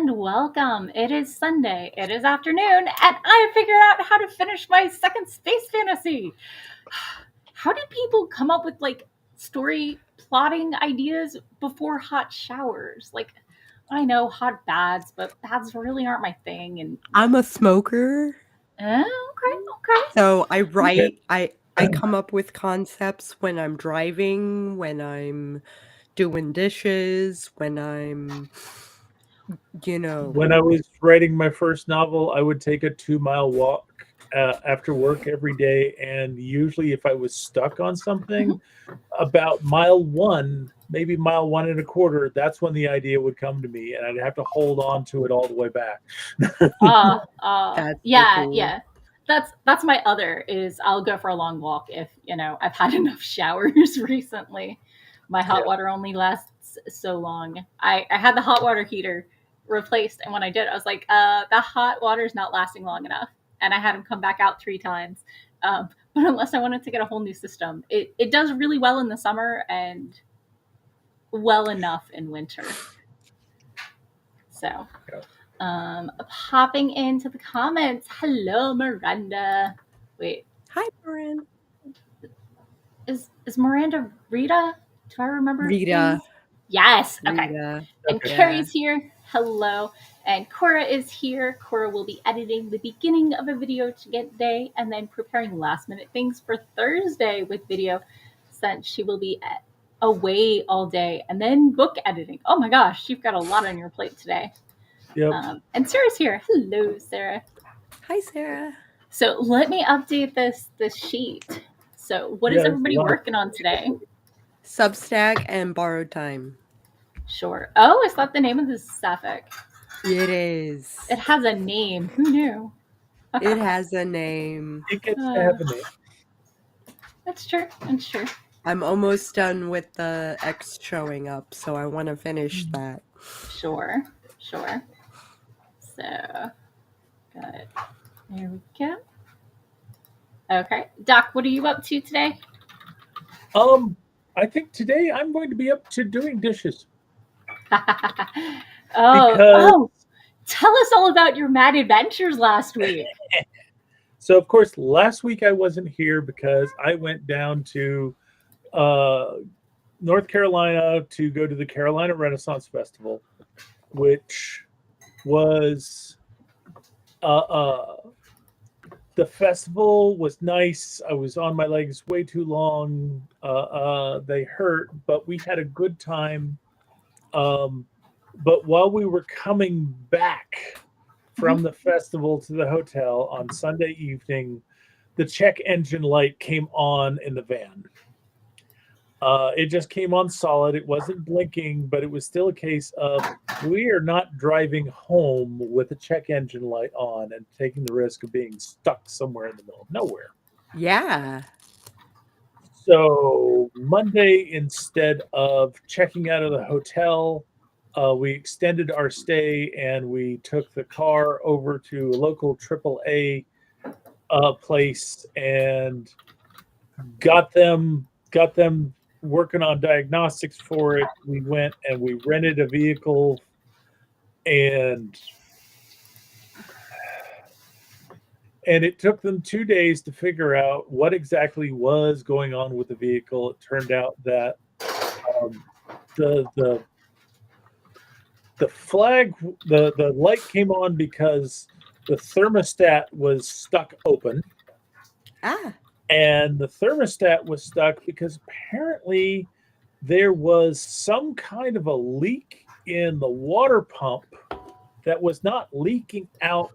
and welcome. It is Sunday, it is afternoon, and I have figured out how to finish my second space fantasy. How do people come up with story plotting ideas before hot showers? I know hot baths, but baths really aren't my thing. And I'm a smoker, okay. so I come up with concepts when I'm driving, when I'm doing dishes, when I'm When I was writing my first novel, I would take a 2-mile walk after work every day, and usually, if I was stuck on something, about mile one, maybe mile 1.25, that's when the idea would come to me, and I'd have to hold on to it all the way back. That's so Yeah, cool. yeah. That's my other is I'll go for a long walk if I've had enough showers recently. My hot water only lasts so long. I had the hot water heater replaced, and when I did, I was like, the hot water's not lasting long enough, and I had them come back out 3 times. But unless I wanted to get a whole new system, it does really well in the summer and well enough in winter. So. Popping into the comments. Hello, Miranda. Wait, Hi, Miranda. is Miranda Rita? Do I remember? Rita. Yes. Okay. Rita. And Okay. Carrie's here. Hello. And Cora is here. Cora will be editing the beginning of a video today and then preparing last minute things for Thursday with video, since she will be away all day, and then book editing. Oh my gosh, you've got a lot on your plate today. Yep. And Sarah's here. Hello, Sarah. Hi, Sarah. So let me update this sheet. So what is everybody working on today? Substack and Borrowed Time. Sure. Oh, is that the name of the sapphic? It is. It has a name. Who knew? It has a name. It gets to have a name. That's true. That's true. I'm almost done with the X showing up, so I want to finish that. Sure. So, good. There we go. Okay. Doc, what are you up to today? I think today I'm going to be up to doing dishes. Oh, tell us all about your mad adventures last week. So, of course, last week I wasn't here because I went down to North Carolina to go to the Carolina Renaissance Festival, which was the festival was nice. I was on my legs way too long. They hurt, but we had a good time. But while we were coming back from the festival to the hotel on Sunday evening, the check engine light came on in the van. It just came on solid. It wasn't blinking, but it was still a case of we are not driving home with the check engine light on and taking the risk of being stuck somewhere in the middle of nowhere. Yeah. So Monday, instead of checking out of the hotel, we extended our stay and we took the car over to a local AAA place and got them working on diagnostics for it. We went and we rented a vehicle, and it took them 2 days to figure out what exactly was going on with the vehicle. It turned out that the flag, the light came on because the thermostat was stuck open. And the thermostat was stuck because apparently there was some kind of a leak in the water pump that was not leaking out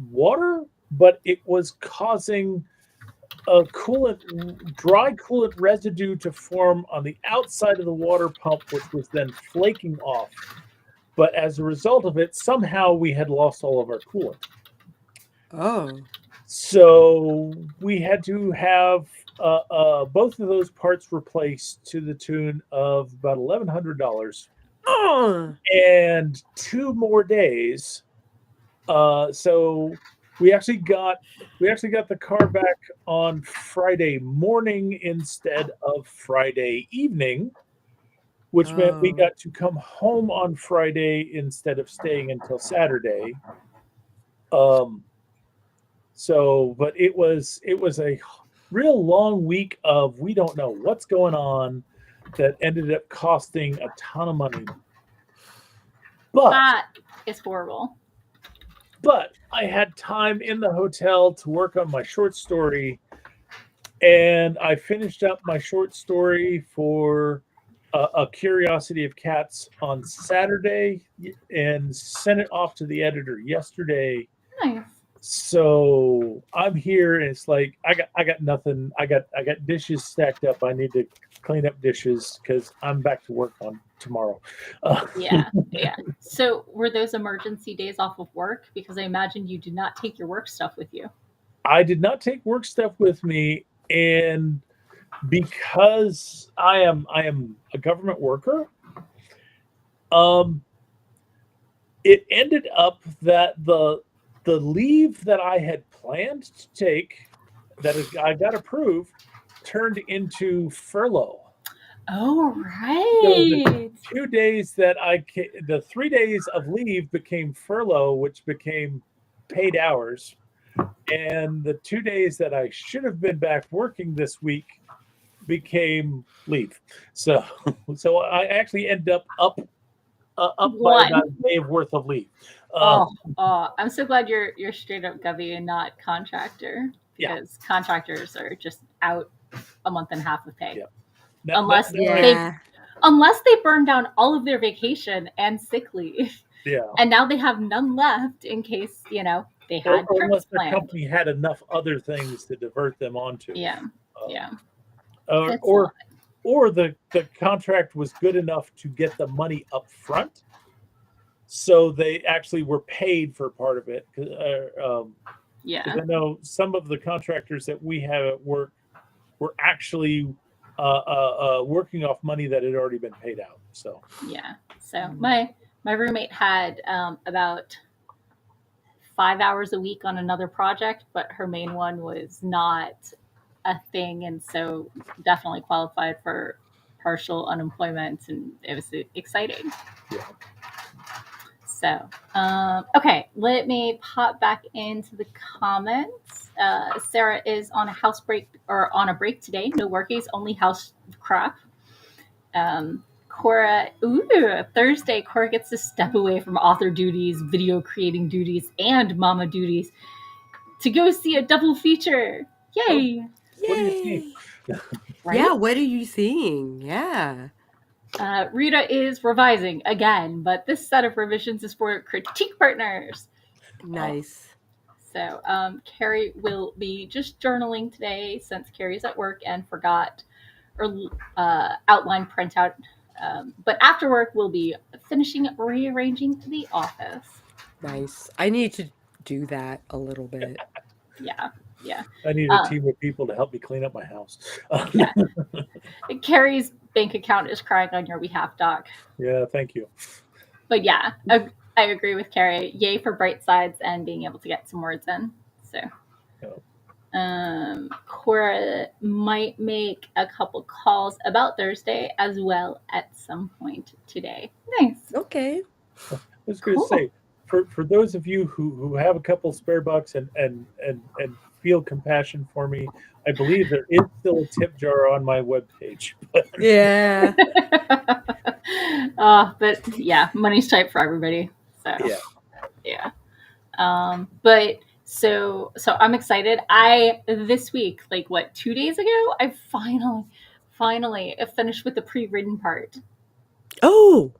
water, but it was causing a dry coolant residue to form on the outside of the water pump, which was then flaking off. But as a result of it, somehow we had lost all of our coolant. Oh. So we had to have both of those parts replaced to the tune of about $1,100. And 2 more days. So we actually got the car back on Friday morning instead of Friday evening. which meant we Oh. got to come home on Friday instead of staying until Saturday. So, but it was a real long week of we don't know what's going on that ended up costing a ton of money. But That is horrible. But I had time in the hotel to work on my short story, and I finished up my short story for A Curiosity of Cats on Saturday and sent it off to the editor yesterday. Nice. So I'm here, and it's like I got nothing. I got dishes stacked up. I need to clean up dishes because I'm back to work on tomorrow. Yeah. So were those emergency days off of work? Because I imagine you did not take your work stuff with you. I did not take work stuff with me, and because I am a government worker, it ended up that the leave that I had planned to take, that I got approved, turned into furlough. Oh, So right. the 2 days that the 3 days of leave became furlough, which became paid hours. And the 2 days that I should have been back working this week became leave. So I actually ended up by One. about a day worth of leave. I'm so glad you're straight up Govy and not contractor, Yeah. because contractors are just out a month and a half of pay. Yeah. Unless Yeah. they burn down all of their vacation and sick leave. Yeah. And now they have none left in case, they had Or trips unless their planned. company had enough other things to divert them onto. Yeah. It's Or the contract was good enough to get the money up front, so they actually were paid for part of it. yeah. 'Cause I know some of the contractors that we have at work were actually working off money that had already been paid out. So Yeah. So my roommate had about 5 hours a week on another project, but her main one was not a thing, and so definitely qualified for partial unemployment, and it was exciting. yeah. So, okay, let me pop back into the comments. Sarah is on a house break, or on a break today. No workies, only house crap. Cora, Thursday, Cora gets to step away from author duties, video creating duties, and mama duties to go see a double feature. Yay! What do you think? Right? Yeah, what are you seeing? Yeah. Rita is revising again, but this set of revisions is for critique partners. Nice. So Carrie will be just journaling today since Carrie's at work and forgot her outline printout. But after work, we'll be finishing rearranging the office. Nice. I need to do that a little bit. Yeah. I need a team of people to help me clean up my house. Yeah. Carrie's bank account is crying on your behalf, Doc. Yeah, thank you. But yeah, I agree with Carrie. Yay for bright sides and being able to get some words in. So, Cora might make a couple calls about Thursday as well at some point today. Nice. Okay. I was going to say, for those of you who have a couple spare bucks and feel compassion for me, I believe there is still a tip jar on my webpage. Yeah. But yeah, money's tight for everybody. So yeah. But so I'm excited. This week, like 2 days ago, I finally finished with the pre-written part. Oh.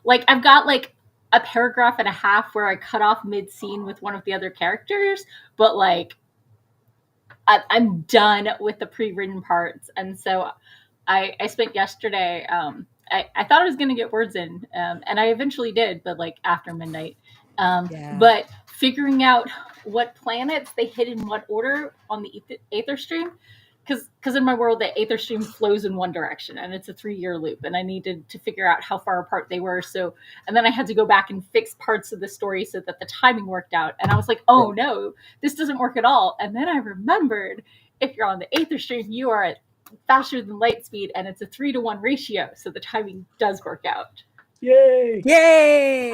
Like I've got like a paragraph and a half where I cut off mid-scene with one of the other characters, but like I'm done with the pre-written parts. And so I spent yesterday, I thought I was going to get words in, and I eventually did, but like after midnight. But figuring out what planets they hit in what order on the Aether Stream, because in my world, the Aether Stream flows in one direction, and it's a 3-year loop, and I needed to figure out how far apart they were. So, and then I had to go back and fix parts of the story so that the timing worked out. And I was like, oh no, this doesn't work at all. And then I remembered, if you're on the Aether Stream, you are at faster than light speed, and it's a 3-to-1 ratio, so the timing does work out. Yay! Yay!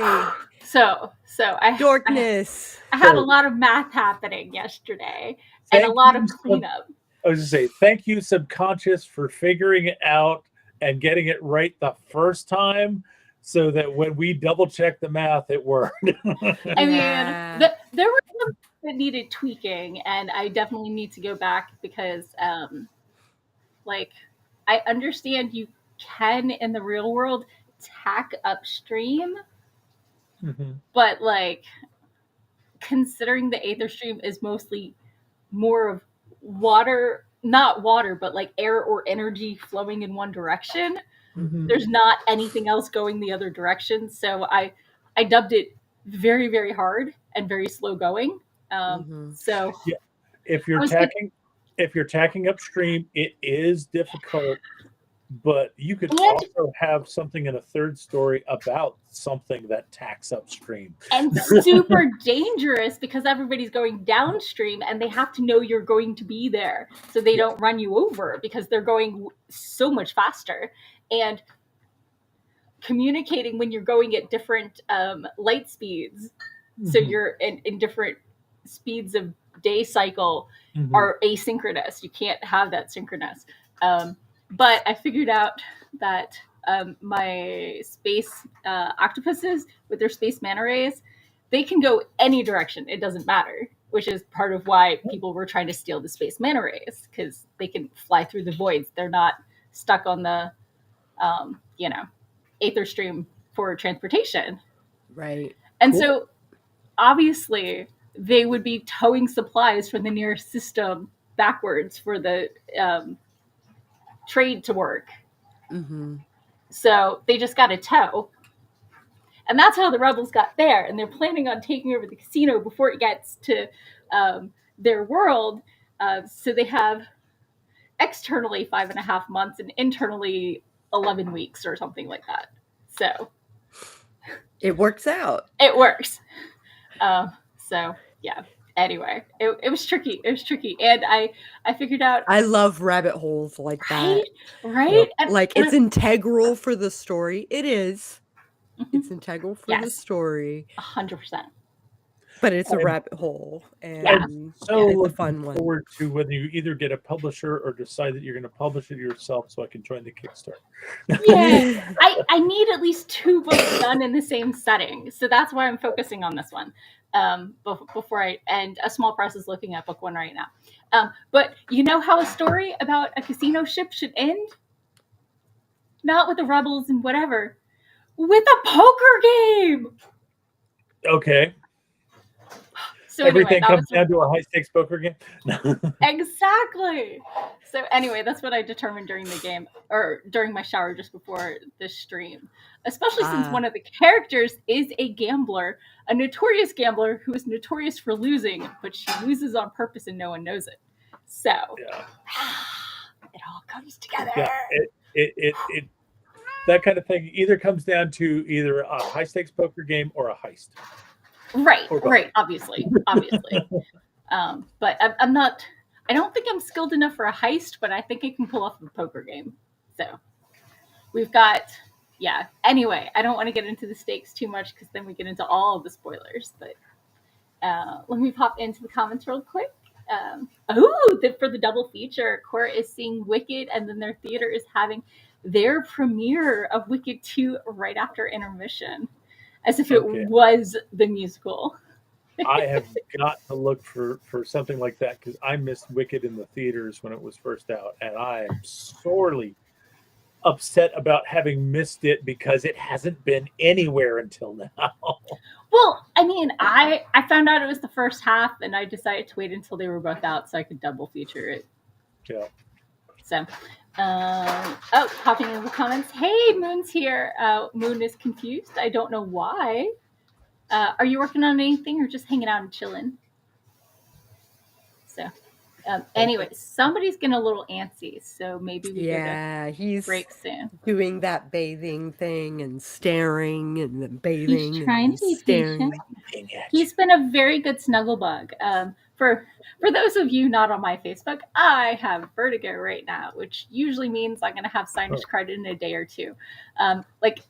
So Dorkness. I had a lot of math happening yesterday and a Thank lot you, of cleanup. I was going to say, thank you, subconscious, for figuring it out and getting it right the first time, so that when we double check the math, it worked. I mean, there were some that needed tweaking, and I definitely need to go back because, like, I understand you can in the real world tack upstream, but like, considering the Aether stream is mostly more of water, not water, but like air or energy flowing in one direction. There's not anything else going the other direction. So I dubbed it very, very hard and very slow going. So yeah, if you're tacking upstream, it is difficult, but you could also have something in a third story about something that tacks upstream. And super dangerous because everybody's going downstream and they have to know you're going to be there so they don't run you over because they're going so much faster. And communicating when you're going at different light speeds, so you're in different speeds of day cycle, are asynchronous. You can't have that synchronous. But I figured out that my space octopuses with their space manta rays, they can go any direction. It doesn't matter, which is part of why people were trying to steal the space manta rays, because they can fly through the voids. They're not stuck on the, Aether stream for transportation. Right. And so obviously they would be towing supplies from the nearest system backwards for the trade to work. So they just got a tow. And that's how the rebels got there. And they're planning on taking over the casino before it gets to their world. So they have externally 5.5 months and internally 11 weeks or something like that. So it works out. It works. So yeah. Anyway, it was tricky. It was tricky, and I figured out. I love rabbit holes like that. Right? And, like it's integral for the story. It is. It's integral for the story. 100%. But it's a rabbit hole, and it's a fun one. Forward to whether you either get a publisher or decide that you're going to publish it yourself, so I can join the Kickstarter. Yeah, I need at least 2 books done in the same setting, so that's why I'm focusing on this one. Before a small press is looking at book 1 right now. But you know how a story about a casino ship should end? Not with the rebels and whatever, with a poker game. Okay. So everything comes down to a high-stakes poker game. Exactly. So anyway, that's what I determined during the game, or during my shower just before this stream. Especially since one of the characters is a gambler, a notorious gambler who is notorious for losing, but she loses on purpose and no one knows it. So it all comes together. Yeah, it that kind of thing either comes down to either a high-stakes poker game or a heist. Right. Obviously. But I'm not. I don't think I'm skilled enough for a heist, but I think I can pull off a poker game. So we've got. Yeah. Anyway, I don't want to get into the stakes too much because then we get into all of the spoilers. But let me pop into the comments real quick. For the double feature, Cora is seeing Wicked, and then their theater is having their premiere of Wicked 2 right after intermission. As if it was the musical. I have got to look for something like that because I missed Wicked in the theaters when it was first out, and I am sorely upset about having missed it because it hasn't been anywhere until now. Well, I mean, I found out it was the first half, and I decided to wait until they were both out so I could double feature it. Yeah. So, popping in the comments. Hey, Moon's here. Moon is confused. I don't know why. Are you working on anything or just hanging out and chilling? So, anyway, somebody's getting a little antsy, so maybe we get a break soon. Doing that bathing thing and staring and then bathing. He's trying to be patient. He's been a very good snuggle bug. for those of you not on my Facebook, I have vertigo right now, which usually means I'm going to have sinus credit in a day or two. Like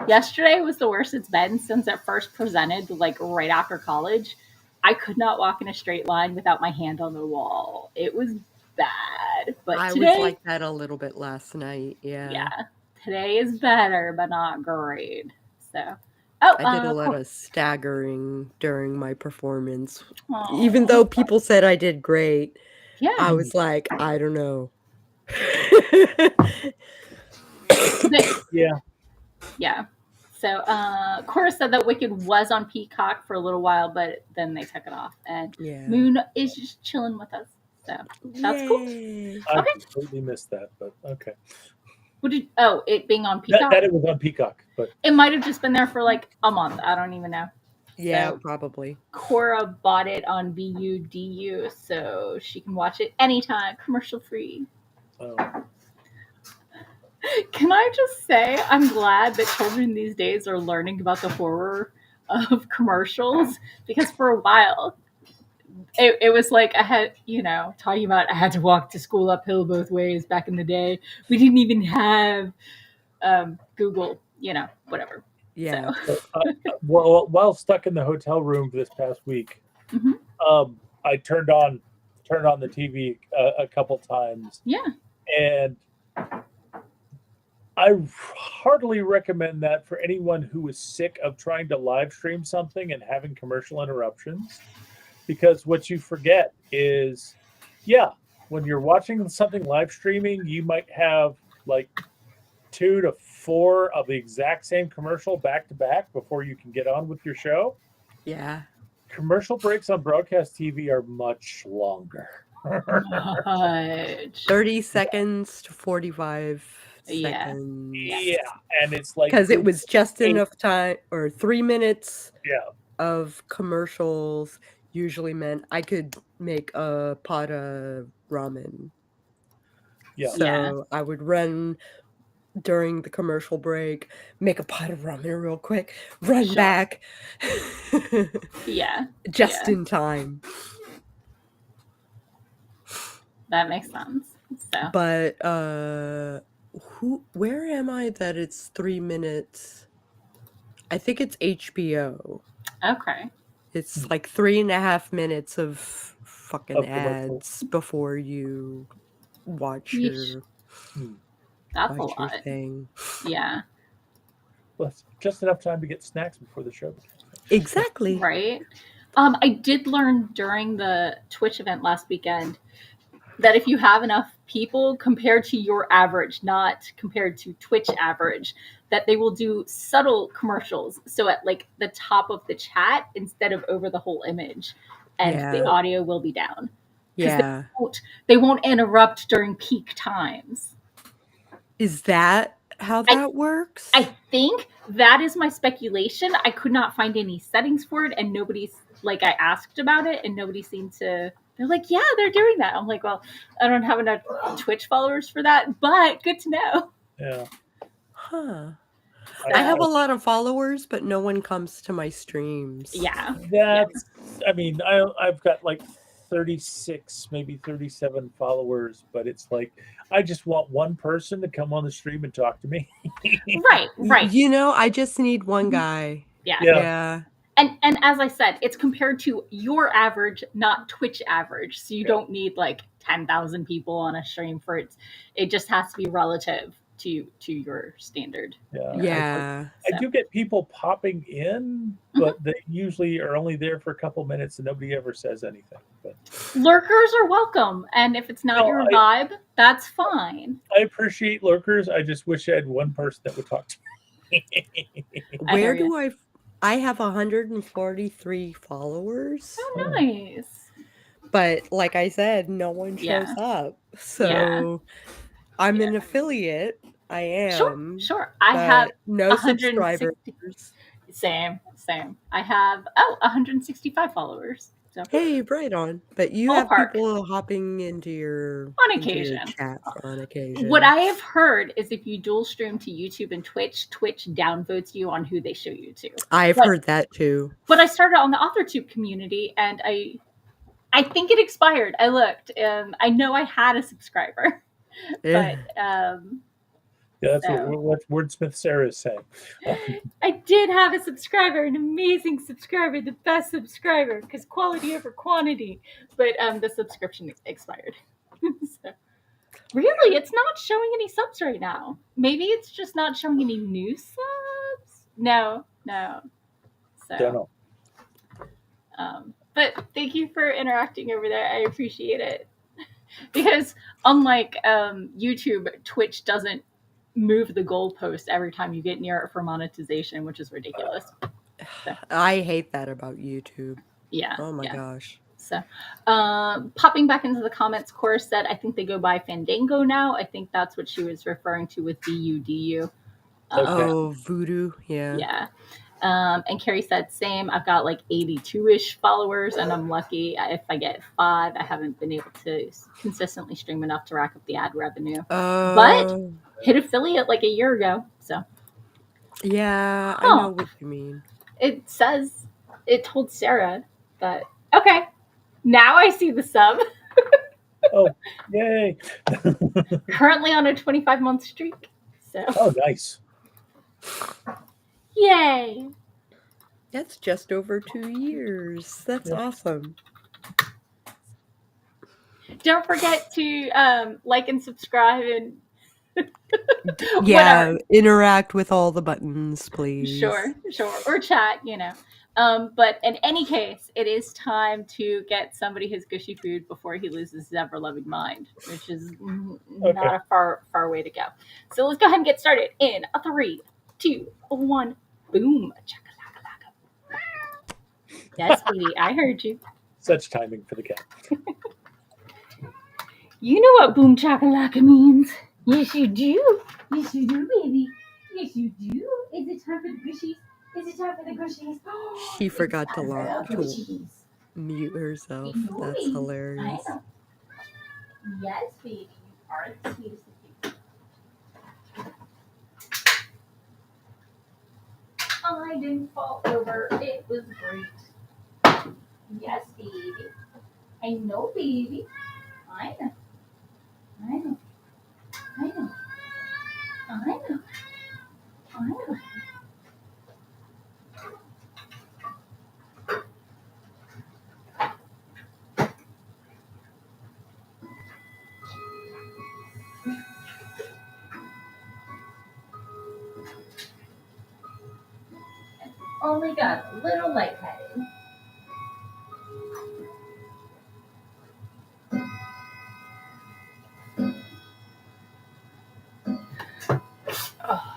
yesterday was the worst it's been since it first presented, like right after college. I could not walk in a straight line without my hand on the wall. It was bad. But I today, was like that a little bit last night. Yeah. today is better, but not great. So, I did a lot of staggering during my performance. Even though people said I did great, I was like, I don't know. Yeah. So Cora said that Wicked was on Peacock for a little while, but then they took it off. And Moon is just chilling with us. So that's cool. I completely missed that, but okay. It being on Peacock? That it was on Peacock, but it might have just been there for like a month. I don't even know. Yeah, So probably. Cora bought it on VUDU, so she can watch it anytime, commercial free. Oh. Can I just say, I'm glad that children these days are learning about the horror of commercials, because for a while, it was like I had, talking about I had to walk to school uphill both ways back in the day. We didn't even have Google, whatever. Yeah. So. While stuck in the hotel room this past week, I turned on the TV a couple times. Yeah. And I heartily recommend that for anyone who is sick of trying to live stream something and having commercial interruptions. Because what you forget is, when you're watching something live streaming, you might have like 2 to 4 of the exact same commercial back to back before you can get on with your show. Yeah. Commercial breaks on broadcast TV are much longer. 30 seconds to 45 seconds. Yeah. And it's like, because it was just enough time, or 3 minutes of commercials usually meant I could make a pot of ramen. Yeah. So I would run during the commercial break, make a pot of ramen real quick, run back. Just in time. That makes sense. So. But where am I that it's 3 minutes? I think it's HBO. Okay. It's like 3.5 minutes of fucking ads before you watch your That's a lot. thing. Yeah. Well, it's just enough time to get snacks before the show. Exactly. Right. I did learn during the Twitch event last weekend that if you have enough people compared to your average, not compared to Twitch average, that they will do subtle commercials. So at like the top of the chat instead of over the whole image, and the audio will be down. Yeah. They won't interrupt during peak times. Is that how that works? I think that is my speculation. I could not find any settings for it, and nobody's like, I asked about it and nobody seemed to. They're like, yeah, they're doing that. I'm like, well, I don't have enough Twitch followers for that, but good to know. Yeah. Huh. I have a lot of followers, but no one comes to my streams. Yeah. I mean, I've got like 36, maybe 37 followers, but it's like, I just want one person to come on the stream and talk to me. Right. I just need one guy. Yeah. And as I said, it's compared to your average, not Twitch average. So you don't need like 10,000 people on a stream for it. It just has to be relative to your standard. Yeah. I do get people popping in, but they usually are only there for a couple minutes and nobody ever says anything. But lurkers are welcome. And if it's not your vibe, that's fine. I appreciate lurkers. I just wish I had one person that would talk to me. Where do I have 143 followers. Oh, nice. But like I said, no one shows up. So I'm an affiliate. I am. Sure. I have no subscribers. Same. I have 165 followers. So. Hey, right on. But you have people hopping into your chat on occasion. What I have heard is if you dual stream to YouTube and Twitch downvotes you on who they show you to. I've heard that too. But I started on the AuthorTube community, and I I think it expired. I looked, and I know I had a subscriber, but yeah, that's so. what Wordsmith Sarah is saying. I did have a subscriber, an amazing subscriber, the best subscriber, because quality over quantity. But the subscription expired. So, really, it's not showing any subs right now. Maybe it's just not showing any new subs. No. Don't So, know. but thank you for interacting over there. I appreciate it. Because unlike YouTube, Twitch doesn't move the goalpost every time you get near it for monetization, which is ridiculous. So. I hate that about YouTube. Yeah. Oh my gosh. So, popping back into the comments, Cora said, I think they go by Fandango now. I think that's what she was referring to with BUDU. Oh, Voodoo. Yeah. Yeah. And Carrie said, same. I've got like 82-ish followers, and I'm lucky if I get 5. I haven't been able to consistently stream enough to rack up the ad revenue. But hit affiliate like a year ago. So. Yeah, I know what you mean. It says, it told Sarah that, okay, now I see the sub. Oh, yay. Currently on a 25-month streak. So. Oh, nice. Yay. That's just over 2 years. That's awesome. Don't forget to like and subscribe and yeah, interact with all the buttons, please. Sure. Or chat, But in any case, it is time to get somebody his gushy food before he loses his ever-loving mind, which is not a far way to go. So let's go ahead and get started in a 3, 2, 1, boom. Yes, sweetie, I heard you. Such timing for the cat. You know what boom chakalaka means. Yes, you do. Yes, you do, baby. Yes, you do. Is it time for the gushies? Is it time for the gushies? She forgot to mute herself. That's hilarious. I know. Yes, baby. You are the sweetest of people. I didn't fall over. It was great. Yes, baby. I know, baby. I know. I know. I know. I know. I know. Only got a little lightheaded. Oh.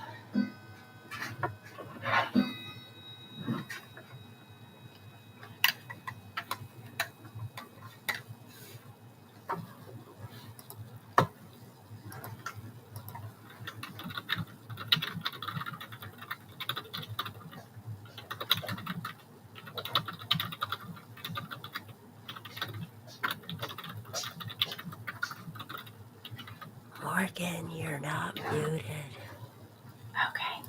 Morgan, you're not muted. Okay.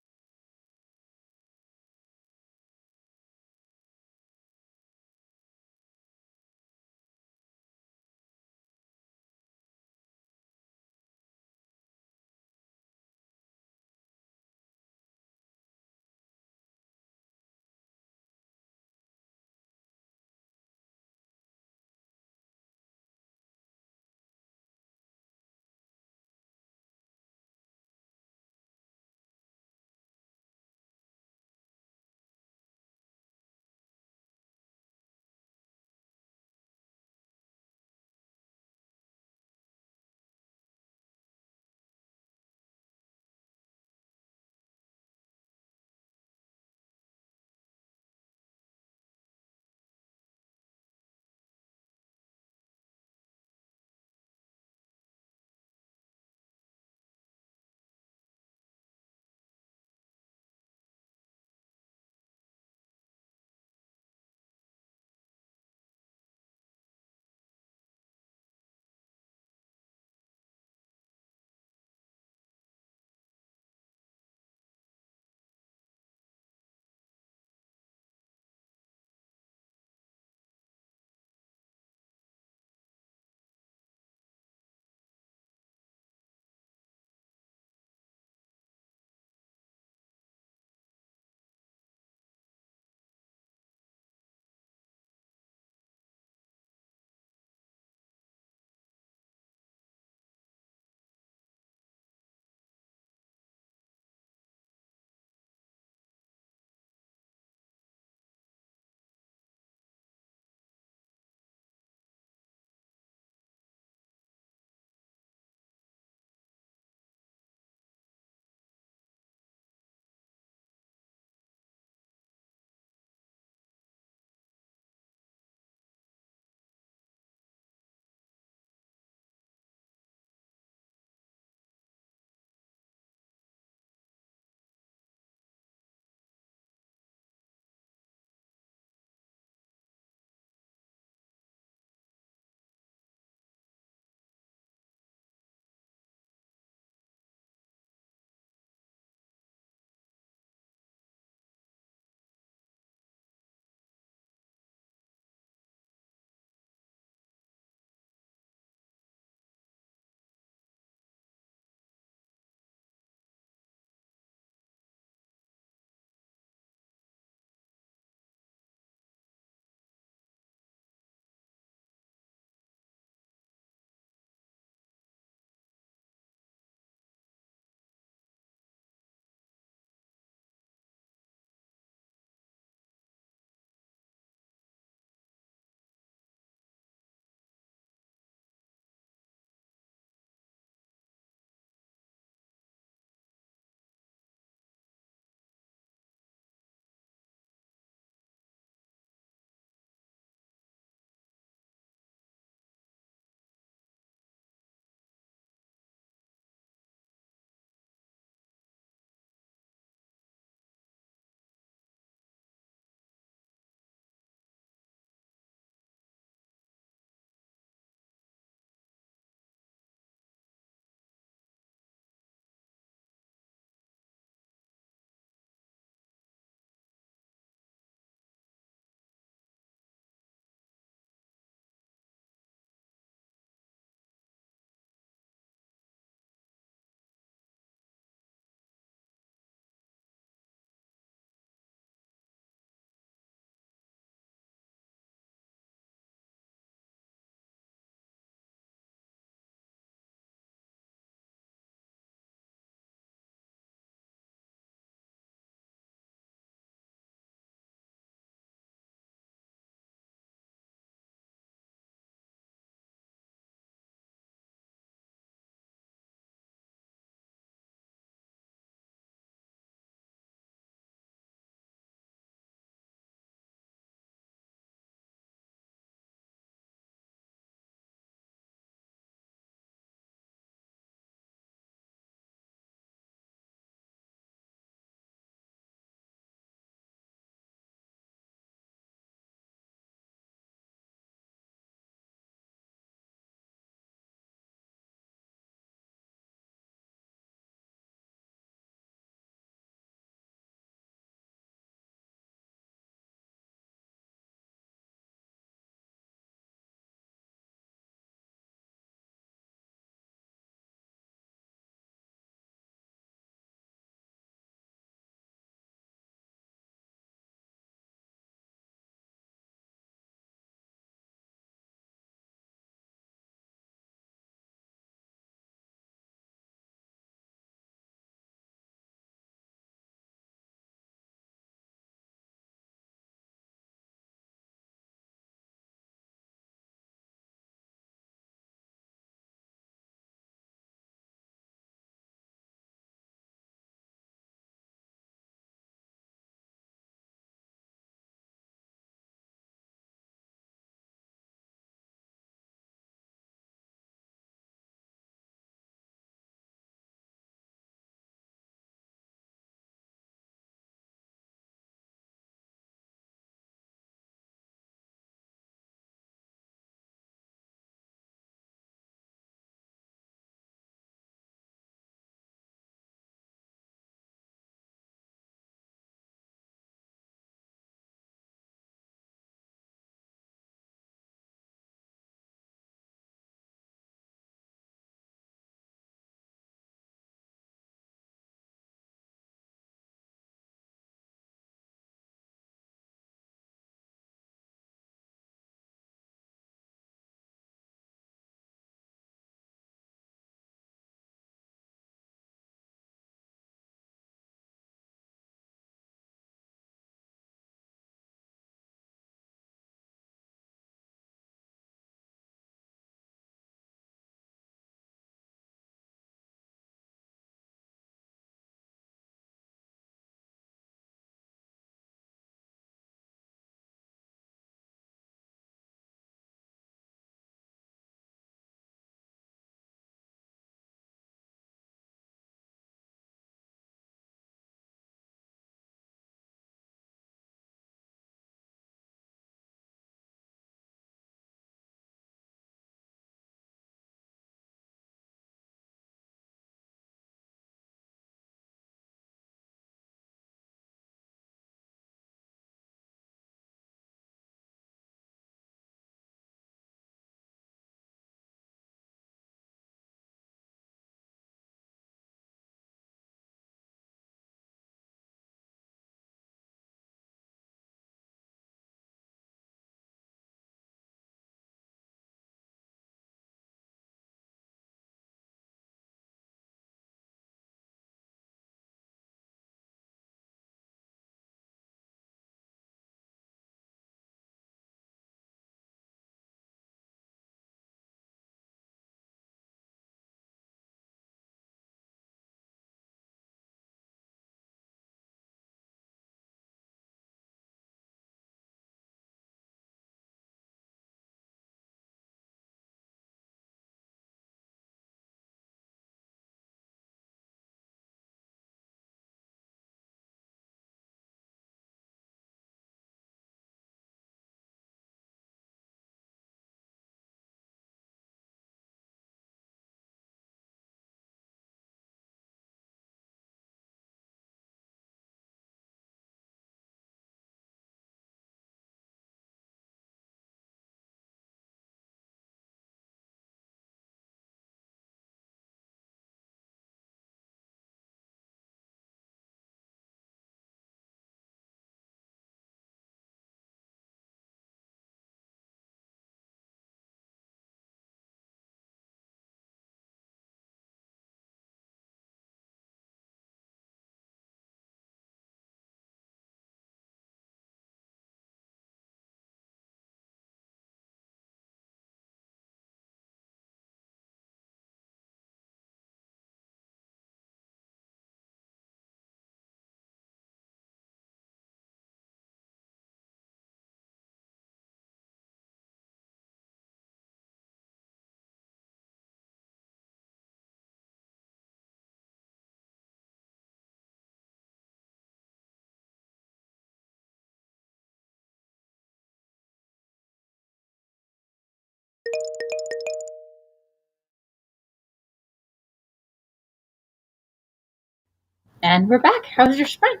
And we're back. How was your sprint?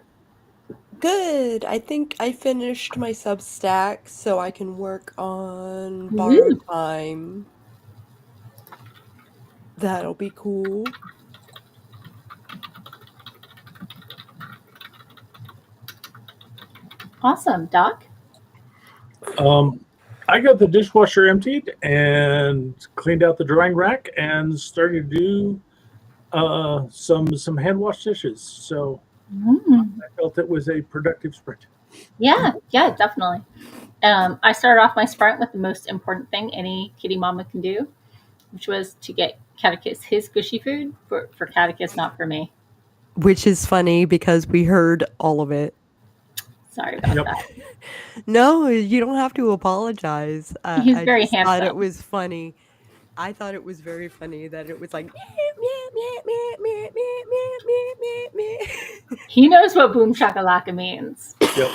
Good. I think I finished my Substack so I can work on Woo. borrowed time. That'll be cool. Awesome, Doc. I got the dishwasher emptied and cleaned out the drying rack and started to do some hand wash dishes. So I felt it was a productive sprint. Yeah, definitely. I started off my sprint with the most important thing any kitty mama can do, which was to get Catechus his gushy food for Catechus, not for me. Which is funny because we heard all of it. Sorry about that. No, you don't have to apologize. He's I very just thought it handsome. was funny. I thought it was very funny that it was like He knows what boom shakalaka means. Yep.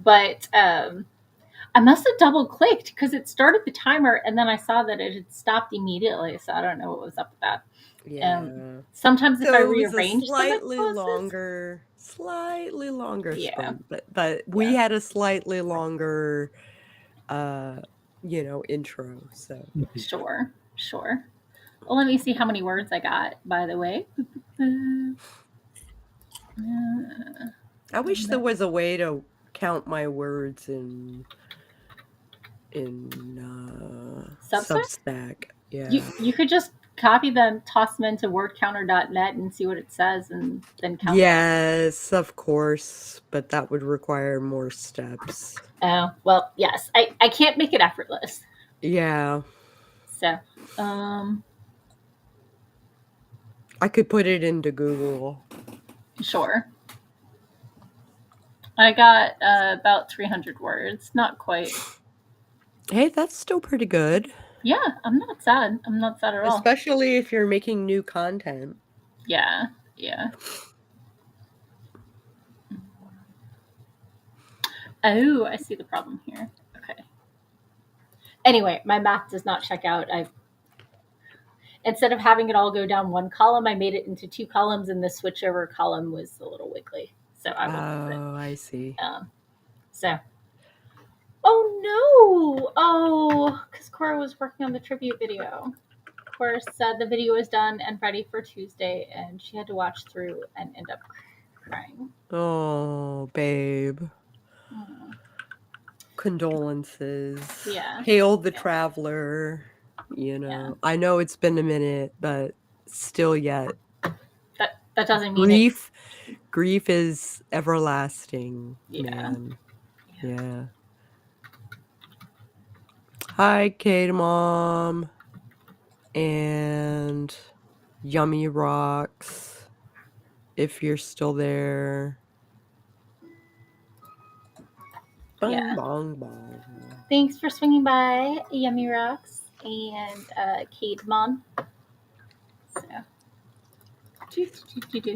But I must have double clicked because it started the timer and then I saw that it had stopped immediately. So I don't know what was up with that. Yeah. Sometimes if So I it was rearrange a slightly longer Yeah. sprint, but we had a slightly longer intro. So Sure. Well, let me see how many words I got, by the way. I wish there was a way to count my words in Substack. Yeah. You could just copy them, toss them into wordcounter.net and see what it says and then count Yes, of course, but that would require more steps. Oh, well, yes. I can't make it effortless. Yeah. So, I could put it into Google. Sure. I got about 300 words. Not quite. Hey, that's still pretty good. Yeah, I'm not sad. I'm not sad at all. Especially if you're making new content. Yeah. Oh, I see the problem here. Okay. Anyway, my math does not check out. Instead of having it all go down one column, I made it into two columns, and the switchover column was a little wiggly. So I will. I see. Because Cora was working on the tribute video. Cora said the video was done and ready for Tuesday, and she had to watch through and end up crying. Oh, babe. Condolences. Yeah. Hail the traveler. I know it's been a minute, but still yet. That doesn't mean grief is everlasting, man. Yeah. Hi, Kate Mom. And Yummy Rocks. If you're still there. Bong, bong, bong. Thanks for swinging by, Yummy Rocks and Kate Mom.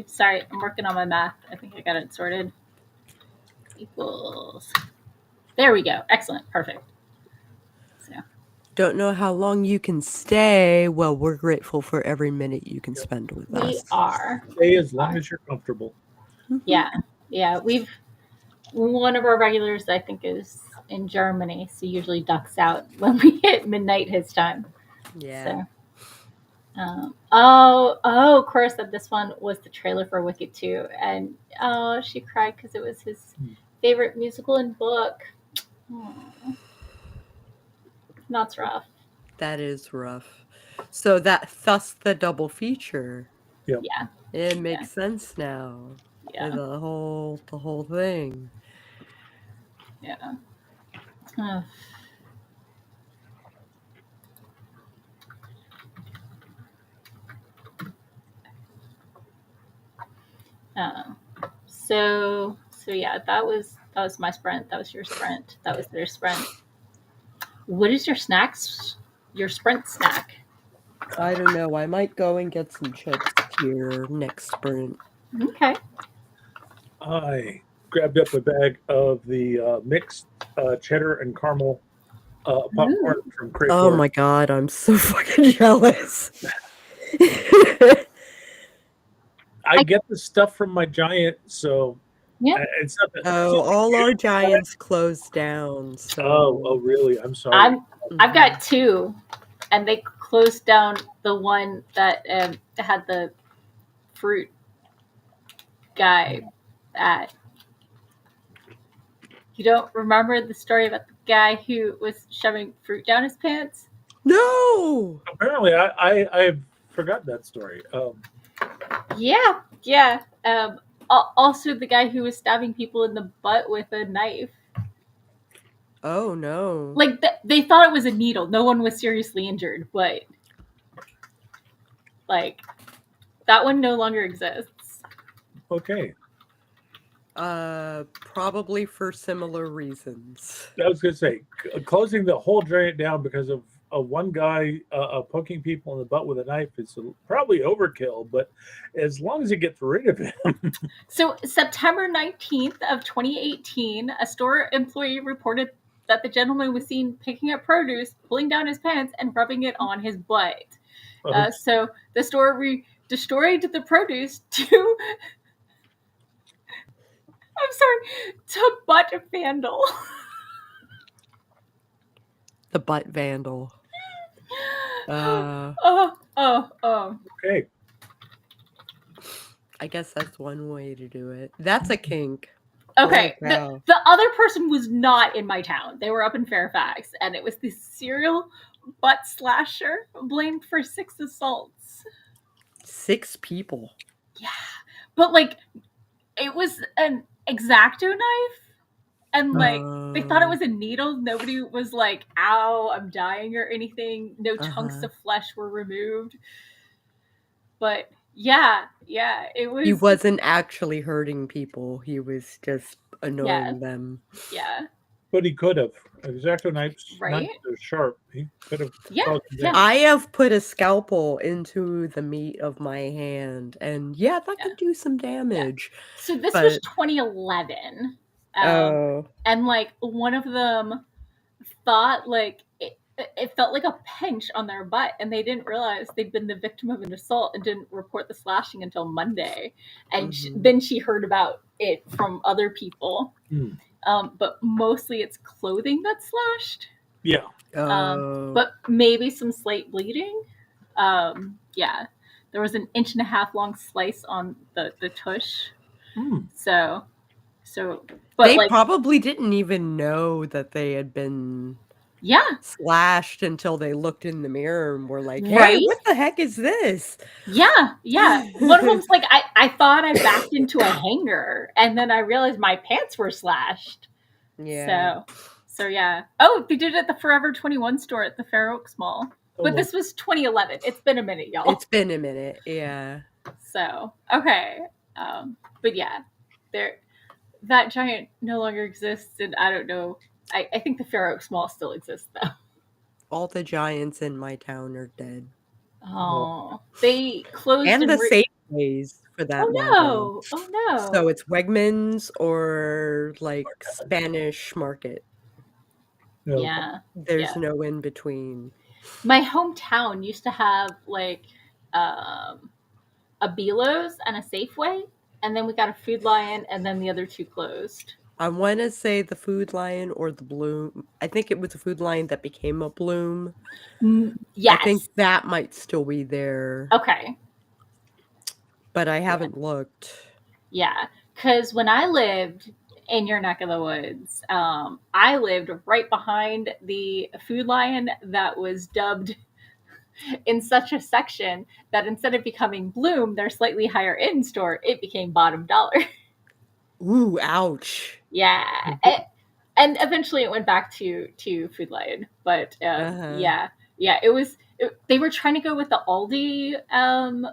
Sorry, I'm working on my math. I think I got it sorted. Equals. There we go. Excellent. Perfect. Don't know how long you can stay. Well, we're grateful for every minute you can spend with us. We are. Stay as long as you're comfortable. Yeah. One of our regulars, I think, is in Germany, so usually ducks out when we hit midnight his time. Yeah. Cora said this one was the trailer for Wicked 2, and she cried because it was his favorite musical and book. That's rough. That is rough. So thus the double feature. Yep. Yeah. It makes sense now. Yeah. The whole thing. Yeah. So yeah, that was my sprint. That was your sprint. That was their sprint. What is your sprint snack? I don't know. I might go and get some chips here next sprint. Okay. I grabbed up a bag of the mixed cheddar and caramel popcorn from Crate. Oh my god, I'm so fucking jealous. I get the stuff from my Giant, so Yeah. it's not that. Oh, all our Giants closed down. So Oh, really? I'm sorry. I've got 2, and they closed down the one that had the fruit guy at. You don't remember the story about the guy who was shoving fruit down his pants? No. Apparently, I forgot that story. Yeah. Also, the guy who was stabbing people in the butt with a knife. Oh no. Like they thought it was a needle. No one was seriously injured, but like that one no longer exists. Okay. Probably for similar reasons. I was going to say, closing the whole Giant down because of one guy poking people in the butt with a knife is probably overkill, but as long as it gets rid of him. So September 19th of 2018, a store employee reported that the gentleman was seen picking up produce, pulling down his pants, and rubbing it on his butt. So the store destroyed the produce to butt vandal. The butt vandal. Okay. I guess that's one way to do it. That's a kink. Okay, the other person was not in my town. They were up in Fairfax, and it was the serial butt slasher blamed for 6 assaults. 6 people. Yeah, but like, it was an X-Acto knife, and like they thought it was a needle. Nobody was like, "Ow, I'm dying" or anything. No chunks of flesh were removed. But yeah, it was. He wasn't actually hurting people. He was just annoying them. Yeah. But he could have. X-Acto knives, right? They're sharp. He could have. Yeah. I have put a scalpel into the meat of my hand, and that could do some damage. Yeah. So this was 2011. And like one of them thought like it felt like a pinch on their butt, and they didn't realize they'd been the victim of an assault and didn't report the slashing until Monday. And then she heard about it from other people. But mostly it's clothing that's slashed. Yeah. But maybe some slight bleeding. There was an 1.5 inch long slice on the tush. So but they probably didn't even know that they had been slashed until they looked in the mirror and were like, "Hey, what the heck is this?" Yeah. One of them's like, I thought I backed into a hanger, and then I realized my pants were slashed. Yeah. So yeah. Oh, they did it at the Forever 21 store at the Fair Oaks Mall. But this was 2011. It's been a minute, y'all. It's been a minute, yeah. So okay, but yeah, that Giant no longer exists, and I don't know. I think the Fair Oaks Mall still exists though. All the Giants in my town are dead. Oh, they closed and the Safeways for that matter. Oh no! So it's Wegmans or like Spanish Market. Yeah, there's no in between. My hometown used to have like a Belo's and a Safeway, and then we got a Food Lion, and then the other 2 closed. I want to say the Food Lion or the Bloom. I think it was the Food Lion that became a Bloom. Yes. I think that might still be there. Okay. But I haven't looked. Yeah, because when I lived in your neck of the woods, I lived right behind the Food Lion that was dubbed in such a section that instead of becoming Bloom, their slightly higher end store, it became bottom dollar. Ooh, ouch. Yeah. And eventually it went back to Food Lion. But it was they were trying to go with the Aldi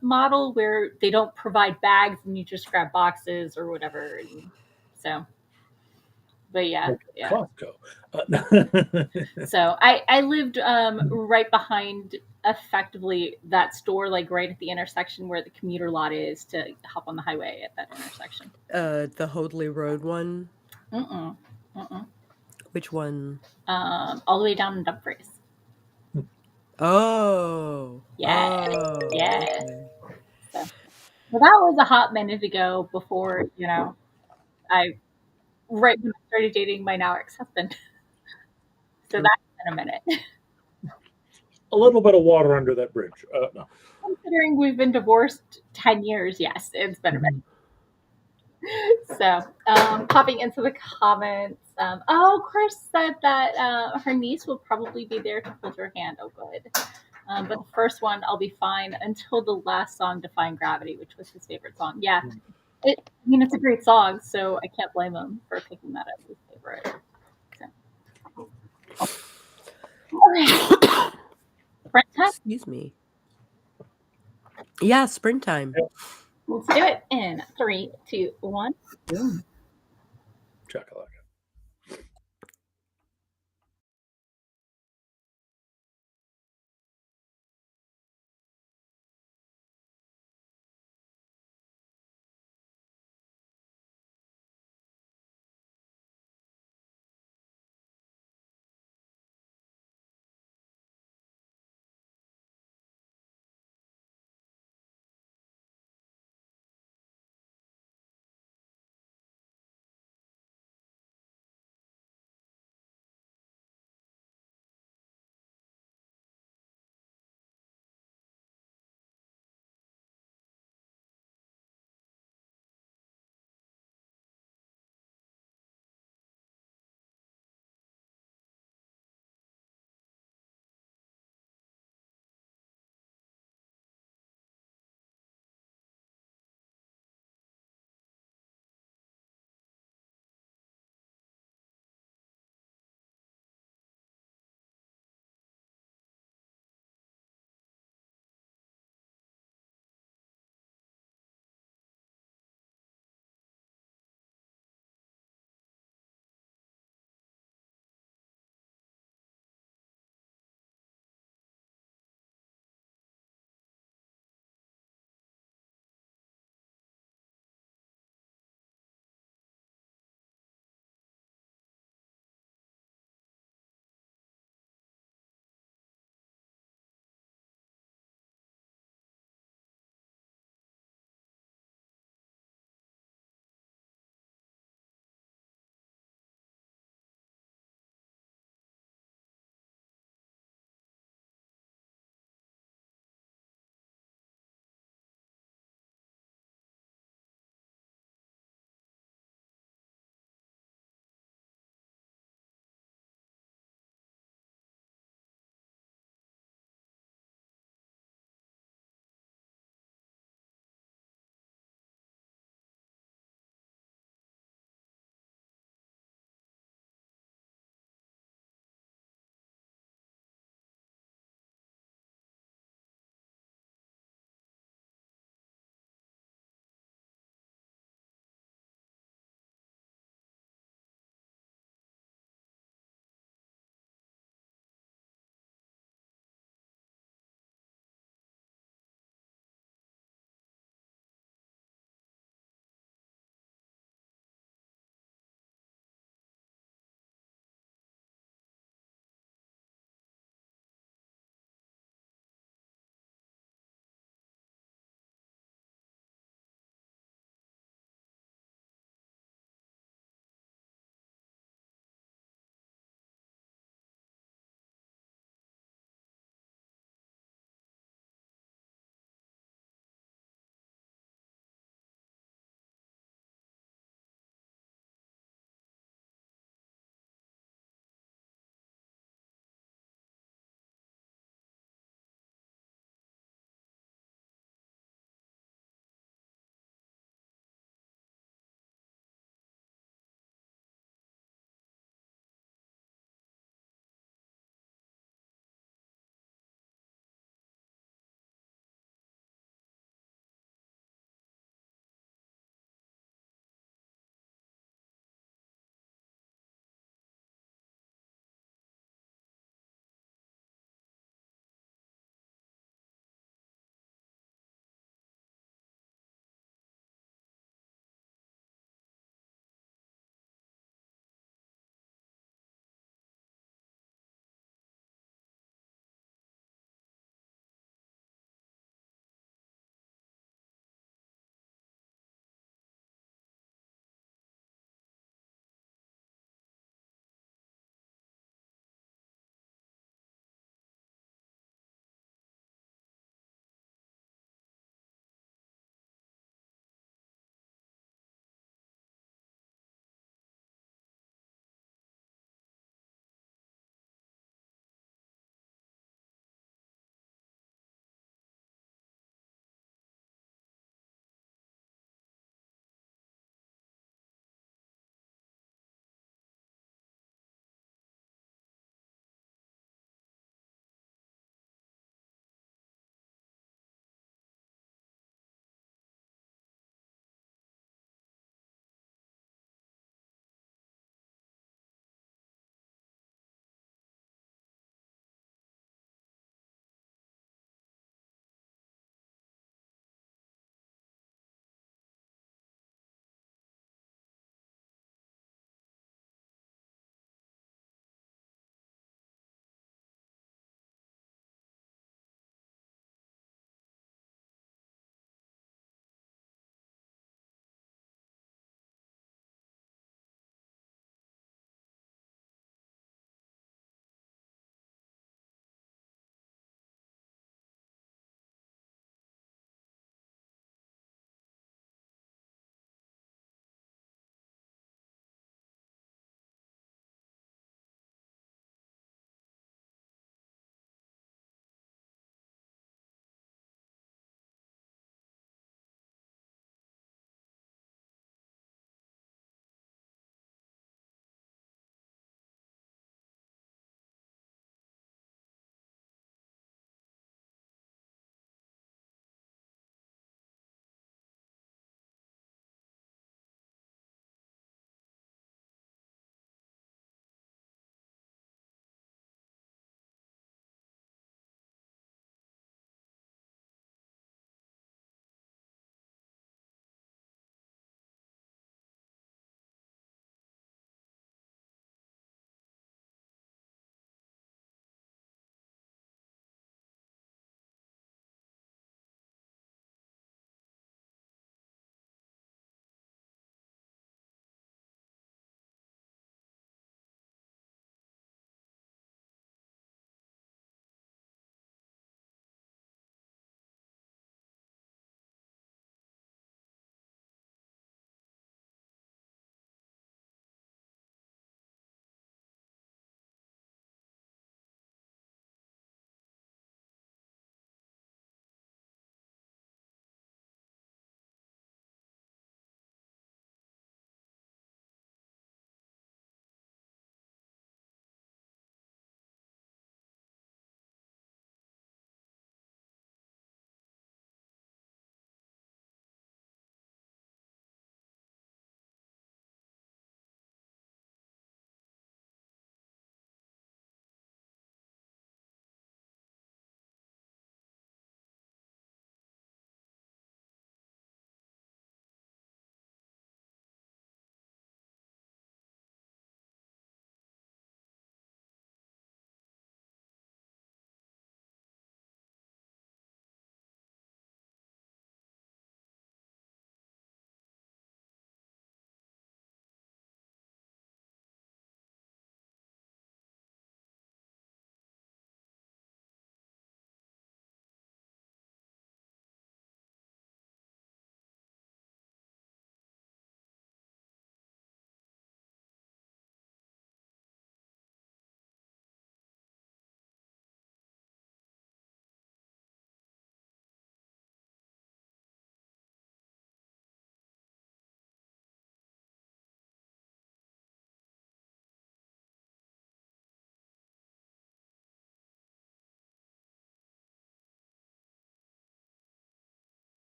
model where they don't provide bags and you just grab boxes or whatever. And so, but Costco. So I lived right behind effectively that store, like right at the intersection where the commuter lot is to hop on the highway at that intersection. The Hoadley Road one? Which one? All the way down in Dumfries. Oh. Yeah. Oh, yeah. okay. So, Well, that was a hot minute ago before, I right when I started dating my now ex-husband. So that's been a minute. A little bit of water under that bridge. No. Considering we've been divorced 10 years, yes, it's been a minute. So, popping into the comments. Chris said that her niece will probably be there to hold her hand. Oh, good. But the first one, I'll be fine until the last song, Defying Gravity, which was his favorite song. Yeah, it's a great song, so I can't blame him for picking that as his favorite. So. Springtime? Excuse me. Yeah, springtime. Yep. Let's do it in 3, 2, 1. Boom. Chocolate.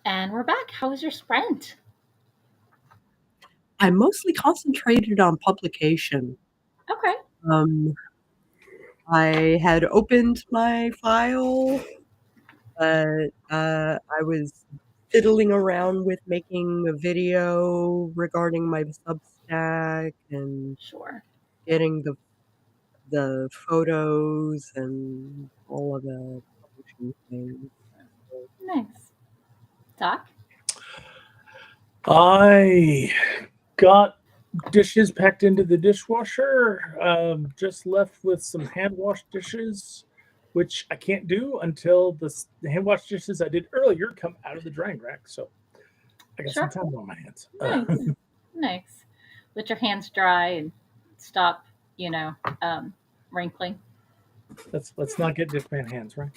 And we're back. How was your sprint? I mostly concentrated on publication. Okay. I had opened my file, but I was fiddling around with making a video regarding my Substack and Sure. getting the photos and all of the publishing things. Nice. Doc? I got dishes packed into the dishwasher. Just left with some hand wash dishes, which I can't do until the hand wash dishes I did earlier come out of the drying rack. So I got some time on my hands. Nice. Nice. Let your hands dry and stop, wrinkling. Let's not get dishpan hands, right?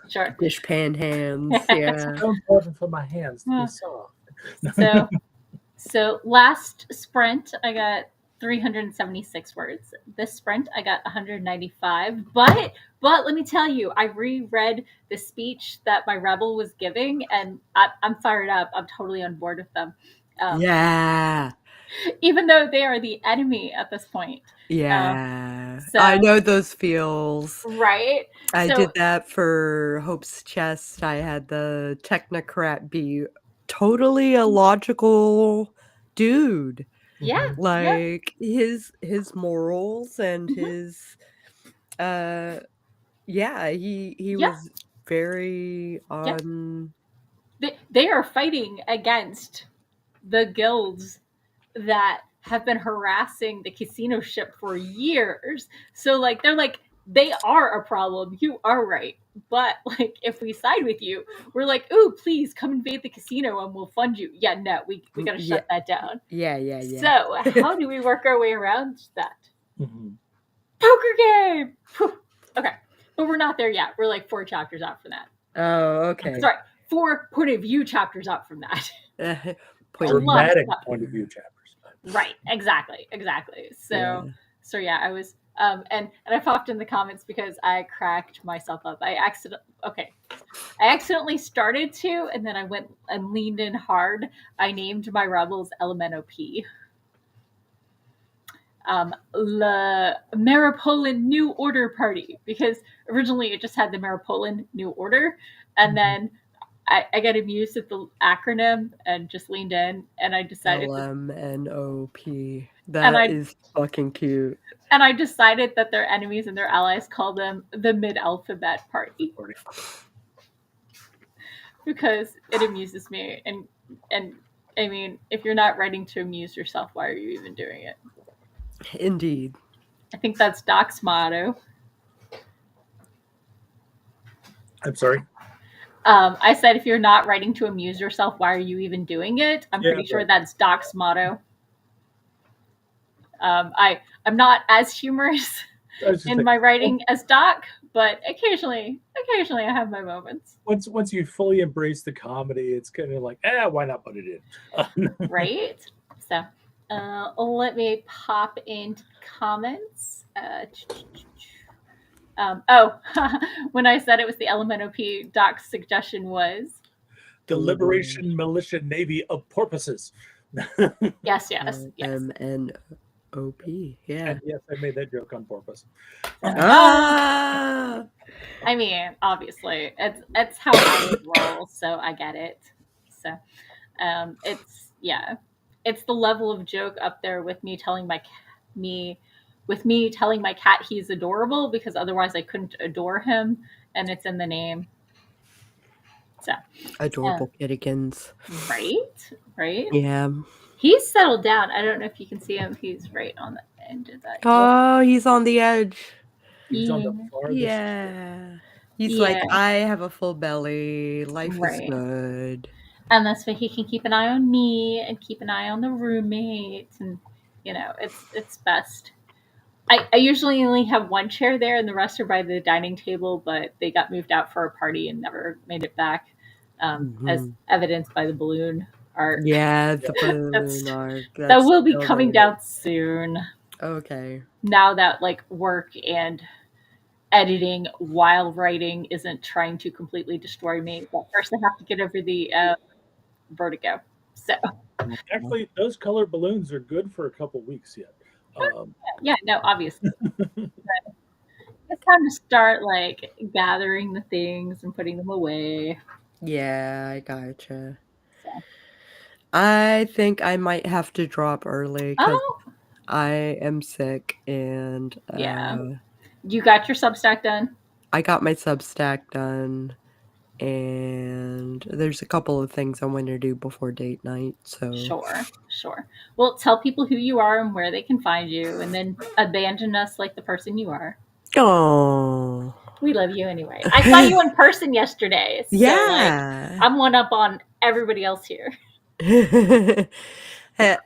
Sure. Dishpan hands, yeah. It's so important for my hands to be soft. So last sprint, I got 376 words. This sprint, I got 195. But let me tell you, I reread the speech that my rebel was giving, and I'm fired up. I'm totally on board with them. Yeah. Even though they are the enemy at this point. Yeah. I know those feels. Right? I did that for Hope's Chest. I had the technocrat be totally a logical dude. Yeah. Like his morals and his he was very on. They are fighting against the guilds that have been harassing the casino ship for years. So like they're like, they are a problem. You are right. But like if we side with you, we're like, ooh, please come invade the casino and we'll fund you. Yeah, no, we gotta shut that down. Yeah. So how do we work our way around that? Mm-hmm. Poker game. Whew. Okay. But we're not there yet. We're like 4 chapters out from that. Oh, okay. Sorry, 4 point of view chapters out from that. Dramatic point of view chapters. Right, exactly. So yeah, I was and I popped in the comments because I cracked myself up. I accidentally started to, and then I went and leaned in hard. I named my rebels LMNOP. The Maripolan New Order Party, because originally it just had the Maripolan New Order, and then I got amused at the acronym and just leaned in, and I decided LMNOP. That is fucking cute. And I decided that their enemies and their allies call them the Mid-Alphabet Party. Because it amuses me. And I mean, if you're not writing to amuse yourself, why are you even doing it? Indeed. I think that's Doc's motto. I'm sorry? I said, if you're not writing to amuse yourself, why are you even doing it? I'm pretty sure that's Doc's motto. I'm not as humorous in my writing as Doc, but occasionally I have my moments. Once you fully embrace the comedy, it's kind of like, why not put it in? Right? So let me pop into comments. When I said it was the LMNOP, Doc's suggestion was the Liberation Militia Navy of Porpoises. Yes. OP, yeah. And yes, I made that joke on purpose. I mean, obviously, it's how I would roll, so I get it. So, it's the level of joke up there with me telling my cat he's adorable, because otherwise I couldn't adore him, and it's in the name. So adorable kittykins. Right. Yeah. He's settled down. I don't know if you can see him. He's right on the end of that. Oh, he's on the edge. He's on the farthest. Yeah. He's like, I have a full belly. Life is good. And that's why he can keep an eye on me and keep an eye on the roommates. And, it's best. I usually only have one chair there, and the rest are by the dining table, but they got moved out for a party and never made it back, as evidenced by the balloon art. Yeah, the balloon art. That will be coming down soon. Okay. Now that work and editing while writing isn't trying to completely destroy me, but first I have to get over the vertigo. So Actually, those color balloons are good for a couple weeks yet. yeah, no, obviously. It's time to start like gathering the things and putting them away. Yeah, I gotcha. So, I think I might have to drop early because oh I am sick and yeah, you got your Substack done? I got my Substack done, and there's a couple of things I want to do before date night. So Sure. Well, tell people who you are and where they can find you, and then abandon us like the person you are. oh, We love you anyway. I saw you in person yesterday, so like yeah. I'm one up on everybody else here.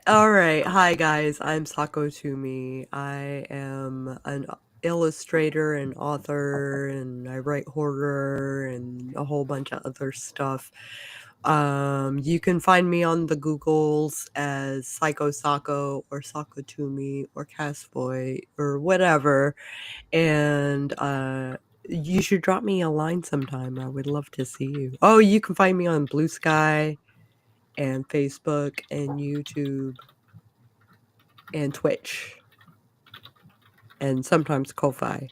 All right. Hi, guys. I'm Sako Tumi. I am an illustrator and author, and I write horror and a whole bunch of other stuff. You can find me on the Googles as Psycho Sako or Sako Tumi or Cass Voit or whatever. And you should drop me a line sometime. I would love to see you. Oh, you can find me on Blue Sky and Facebook and YouTube and Twitch and sometimes Ko-Fi.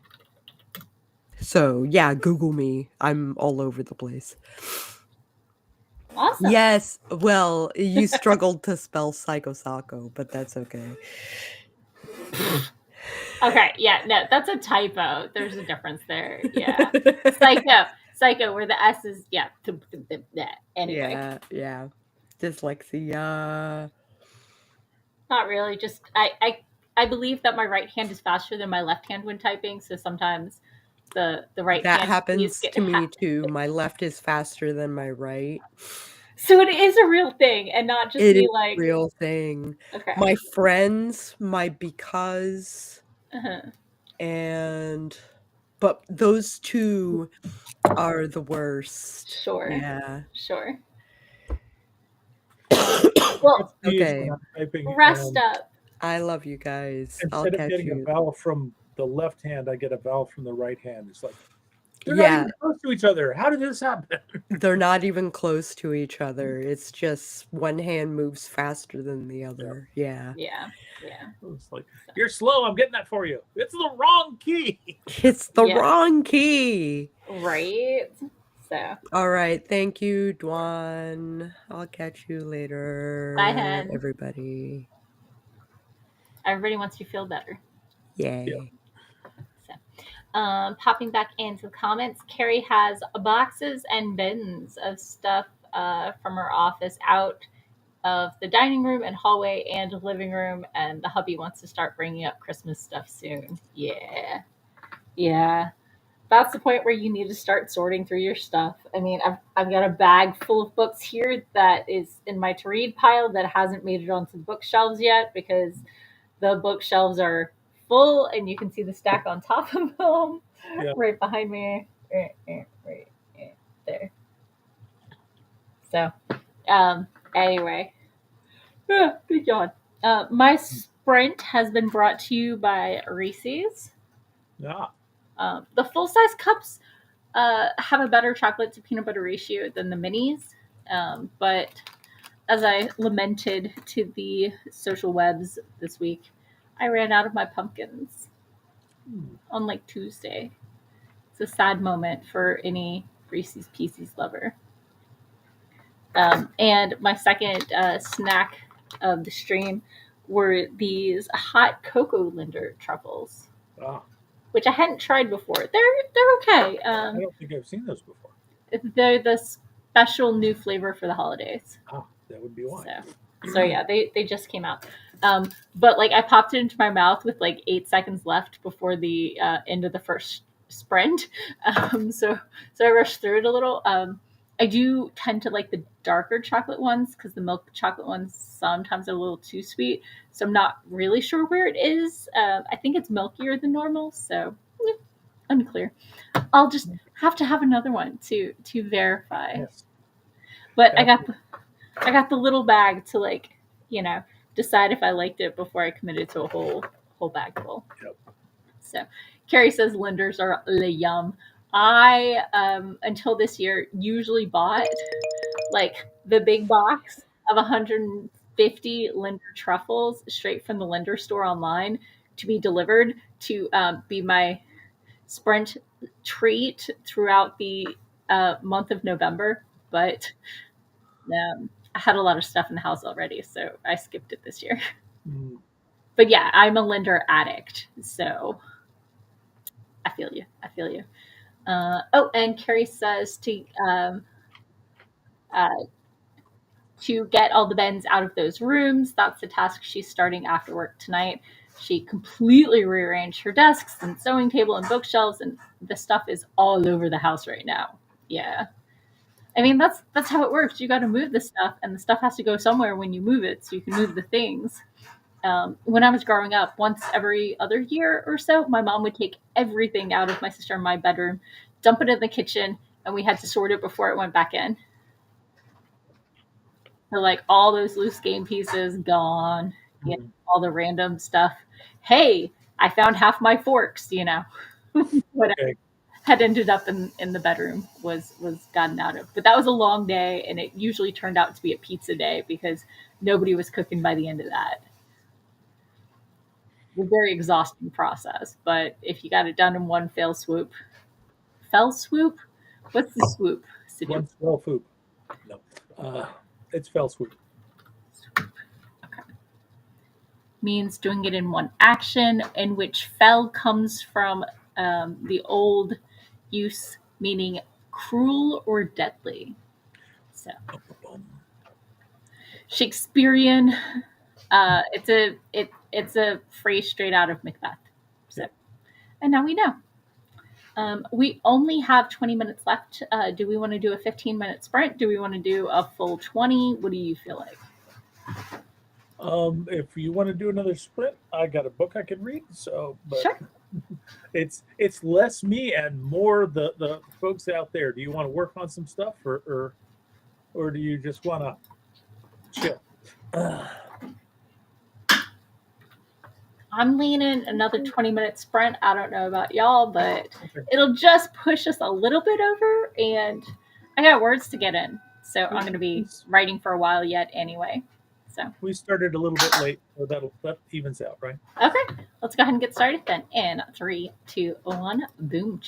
So yeah, Google me. I'm all over the place. Awesome. Yes, well, you struggled to spell Psycho Sako, but that's okay. Okay, yeah, no, that's a typo. There's a difference there. Yeah. Psycho, where the S is, yeah. Anyway. Yeah. Dyslexia. Not really. Just I believe that my right hand is faster than my left hand when typing, so sometimes the right That hand happens get to me too. My left is faster than my right. So it is a real thing and not just It me is a like real thing. okay. My friends, my because, Uh-huh. and but those two are the worst. Sure. Yeah. Sure. Well, Okay. Rest up. I love you guys. I'll Instead of catch getting you. a vowel from the left hand, I get a vowel from the right hand. It's like they're Yeah. not even close to each other. How did this happen? They're not even close to each other. It's just one hand moves faster than the other. Yeah. It's like, you're slow. I'm getting that for you. It's the wrong key. It's the wrong key. Right. So. All right. Thank you, Dwan. I'll catch you later. Bye, hen. Everybody. Everybody wants you to feel better. Yay. Yeah. So, popping back into the comments, Carrie has boxes and bins of stuff from her office out of the dining room and hallway and living room, and the hubby wants to start bringing up Christmas stuff soon. Yeah. That's the point where you need to start sorting through your stuff. I mean, I've got a bag full of books here that is in my to read pile that hasn't made it onto the bookshelves yet because the bookshelves are full and you can see the stack on top of them right behind me. Right there. So, anyway. Good yawn. My sprint has been brought to you by Reese's. Yeah. The full-size cups have a better chocolate to peanut butter ratio than the minis. But as I lamented to the social webs this week, I ran out of my pumpkins on like Tuesday. It's a sad moment for any Reese's Pieces lover. And my second snack of the stream were these hot cocoa linder truffles, which I hadn't tried before. They're okay. I don't think I've seen those before. They're the special new flavor for the holidays. Oh, that would be why. So yeah, they just came out. But like I popped it into my mouth with like 8 seconds left before the end of the first sprint. So I rushed through it a little. I do tend to like the darker chocolate ones because the milk chocolate ones sometimes are a little too sweet. So I'm not really sure where it is. I think it's milkier than normal, so unclear. I'll just have to have another one to verify. Yes. But I got the little bag to like, decide if I liked it before I committed to a whole bag full. Yep. So Carrie says linders are yum. I until this year usually bought like the big box of 150 Linder truffles straight from the Linder store online to be delivered to be my Sprint treat throughout the month of November. But I had a lot of stuff in the house already, so I skipped it this year. Mm. But yeah, I'm a Linder addict, so I feel you. I feel you. Oh, and Carrie says uh, to get all the bins out of those rooms. That's the task she's starting after work tonight. She completely rearranged her desks and sewing table and bookshelves, and the stuff is all over the house right now. Yeah. I mean, that's how it works. You got to move the stuff, and the stuff has to go somewhere when you move it, so you can move the things. When I was growing up, once every other year or so, my mom would take everything out of my sister and my bedroom, dump it in the kitchen, and we had to sort it before it went back in. So like all those loose game pieces gone, you know, Mm. all the random stuff. Hey, I found half my forks, whatever Okay. had ended up in the bedroom was gotten out of. But that was a long day, and it usually turned out to be a pizza day because nobody was cooking by the end of that. It was a very exhausting process, but if you got it done in one fell swoop, what's the swoop? Sudoku. One fell swoop. No. Uh, it's fell swoop. Okay. Means doing it in one action, in which fell comes from the old use meaning cruel or deadly. So Shakespearean. It's a phrase straight out of Macbeth. So, Yeah. and now we know. We only have 20 minutes left. Do we want to do a 15-minute sprint? Do we want to do a full 20? What do you feel like? If you want to do another sprint, I got a book I can read. So, but Sure. it's less me and more the folks out there. Do you want to work on some stuff, or do you just want to chill? I'm leaning another 20-minute sprint. I don't know about y'all, but Okay. it'll just push us a little bit over. And I got words to get in. So I'm going to be writing for a while yet anyway. So, We started a little bit late, so that evens out, right? okay, let's go ahead and get started then. In 3, 2, 1, boom.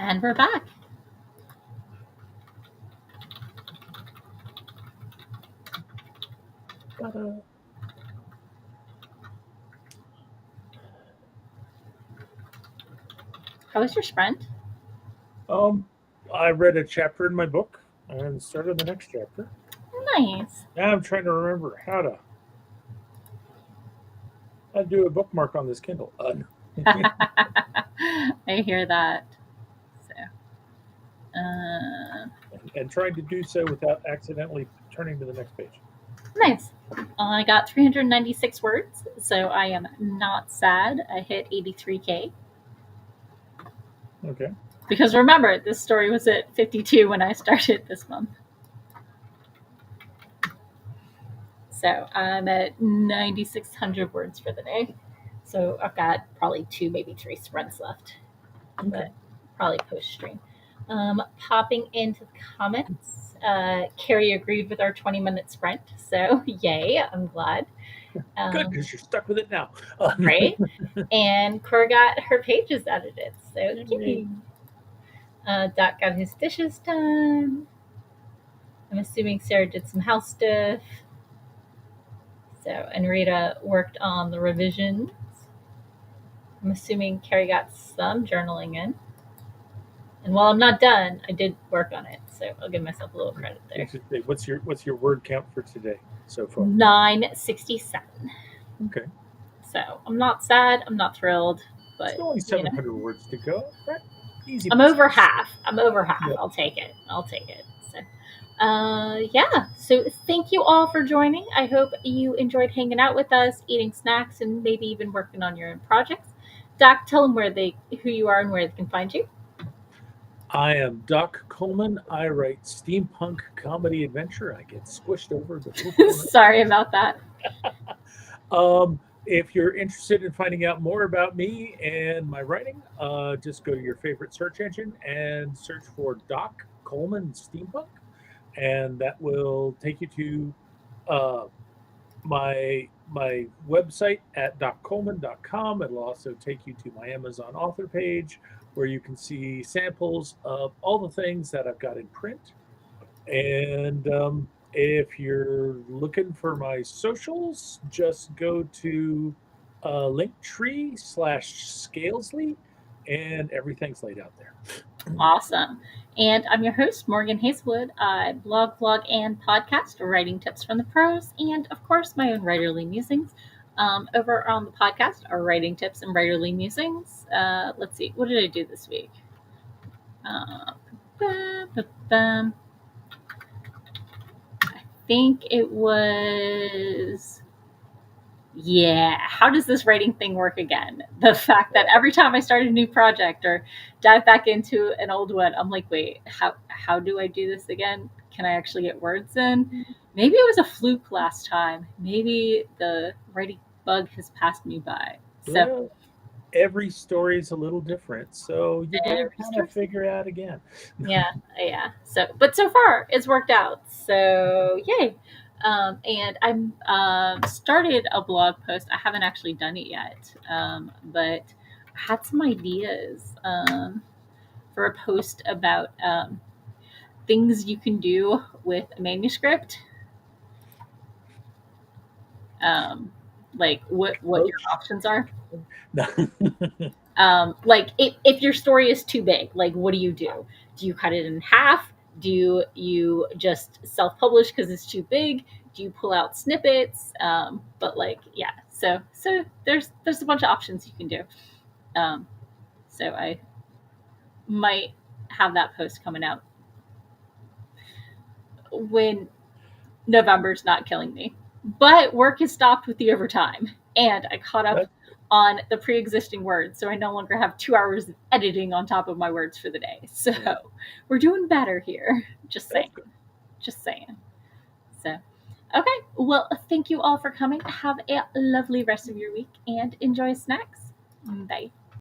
And we're back. Ta-da. How was your sprint? I read a chapter in my book and started the next chapter. Nice. Now I'm trying to remember how to do a bookmark on this Kindle. I hear that. So, and trying to do so without accidentally turning to the next page. nice. I got 396 words, so I am not sad. I hit 83K. Okay. Because remember, this story was at 52 when I started this month. So I'm at 9,600 words for the day. So I've got probably 2, maybe 3 sprints left. Okay. But probably post stream. Popping into the comments, Carrie agreed with our 20-minute sprint. So yay, I'm glad. Good, because you're stuck with it now. Right? And Cora got her pages edited. So yay. Doc got his dishes done. I'm assuming Sarah did some house stuff. So, and Rita worked on the revisions. I'm assuming Carrie got some journaling in. And while I'm not done, I did work on it. So I'll give myself a little credit there. What's your word count for today so far? 967. Okay. So I'm not sad. I'm not thrilled. But It's only 700 words to go. Right? Easy. I'm over half. Yeah. I'll take it. So, yeah. So thank you all for joining. I hope you enjoyed hanging out with us, eating snacks, and maybe even working on your own projects. Doc, tell them who you are and where they can find you. I am Doc Coleman. I write steampunk comedy adventure. I get squished over the Sorry about that. If you're interested in finding out more about me and my writing, just go to your favorite search engine and search for Doc Coleman Steampunk, and that will take you to my website at doccoleman.com. It'll also take you to my Amazon author page, where you can see samples of all the things that I've got in print. And if you're looking for my socials, just go to Linktree/Scalesley, and everything's laid out there. Awesome. And I'm your host, Morgan Hazelwood. I blog, vlog, and podcast, writing tips from the pros, and of course, my own writerly musings. Over on the podcast are writing tips and writerly musings. Let's see, what did I do this week? I think it was, how does this writing thing work again? The fact that every time I start a new project or dive back into an old one, I'm like, wait, how do I do this again? Can I actually get words in? Maybe it was a fluke last time. Maybe the writing bug has passed me by. So well, every story is a little different, so you gotta kind of figure it out again. Yeah. So, but so far it's worked out. So yay. And I'm started a blog post. I haven't actually done it yet, but I had some ideas for a post about things you can do with a manuscript. Like what your options are. Like if your story is too big, like what do you do? Do you cut it in half? Do you just self-publish because it's too big? Do you pull out snippets? But like, yeah, so there's a bunch of options you can do. So I might have that post coming out when November's not killing me. But work has stopped with the overtime, and I caught up on the pre-existing words, so I no longer have 2 hours of editing on top of my words for the day. So we're doing better here. Just saying. So, okay. Well, thank you all for coming. Have a lovely rest of your week and enjoy snacks. Bye.